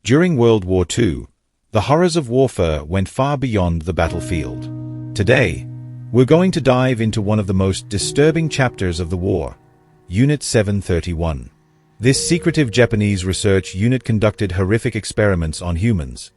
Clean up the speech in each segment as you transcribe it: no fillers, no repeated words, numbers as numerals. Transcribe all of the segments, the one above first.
During World War II, the horrors of warfare went far beyond the battlefield. Today, we're going to dive into one of the most disturbing chapters of the war, Unit 731. This secretive Japanese research unit conducted horrific experiments on humans,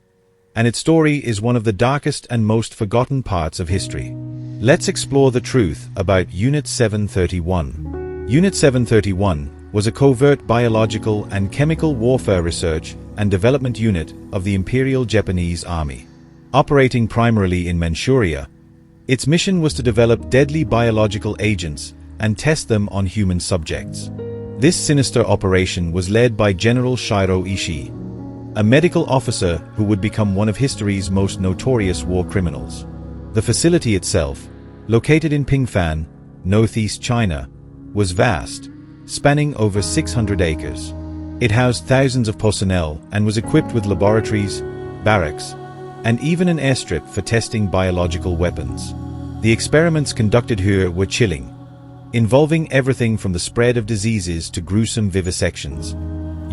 and its story is one of the darkest and most forgotten parts of history. Let's explore the truth about Unit 731. Unit 731 was a covert biological and chemical warfare research and development unit of the Imperial Japanese Army. Operating primarily in Manchuria, its mission was to develop deadly biological agents and test them on human subjects. This sinister operation was led by General Shiro Ishii, a medical officer who would become one of history's most notorious war criminals. The facility itself, located in Pingfan, northeast China, was vast, spanning over 600 acres. It housed thousands of personnel and was equipped with laboratories, barracks, and even an airstrip for testing biological weapons. The experiments conducted here were chilling, involving everything from the spread of diseases to gruesome vivisections.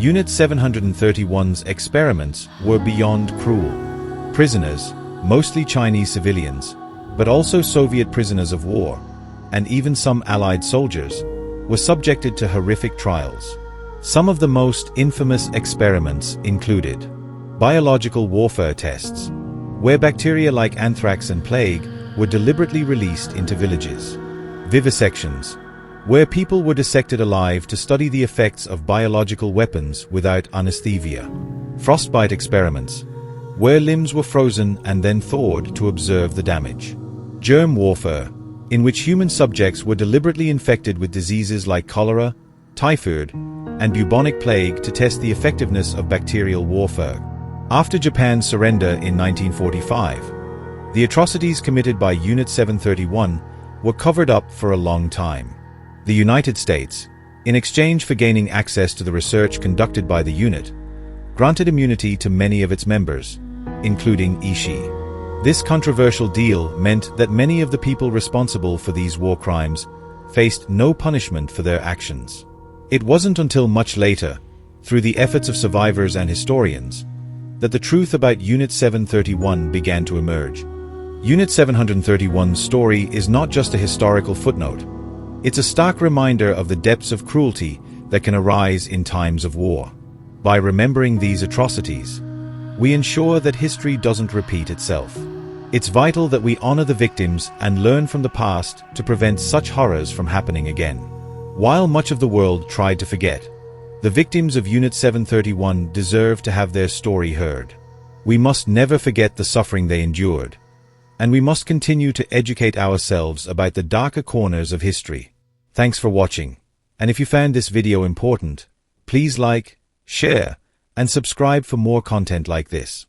Unit 731's experiments were beyond cruel. Prisoners, mostly Chinese civilians, but also Soviet prisoners of war, and even some Allied soldiers, were subjected to horrific trials. Some of the most infamous experiments included biological warfare tests, where bacteria like anthrax and plague were deliberately released into villages. Vivisections, where people were dissected alive to study the effects of biological weapons without anesthesia. Frostbite experiments, where limbs were frozen and then thawed to observe the damage. Germ warfare, in which human subjects were deliberately infected with diseases like cholera, typhoid, and bubonic plague to test the effectiveness of bacterial warfare. After Japan's surrender in 1945, the atrocities committed by Unit 731 were covered up for a long time. The United States, in exchange for gaining access to the research conducted by the unit, granted immunity to many of its members, including Ishii. This controversial deal meant that many of the people responsible for these war crimes faced no punishment for their actions. It wasn't until much later, through the efforts of survivors and historians, that the truth about Unit 731 began to emerge. Unit 731's story is not just a historical footnote. It's a stark reminder of the depths of cruelty that can arise in times of war. By remembering these atrocities, we ensure that history doesn't repeat itself. It's vital that we honor the victims and learn from the past to prevent such horrors from happening again. While much of the world tried to forget, the victims of Unit 731 deserve to have their story heard. We must never forget the suffering they endured, and we must continue to educate ourselves about the darker corners of history. Thanks for watching, and if you found this video important, please like, share, and subscribe for more content like this.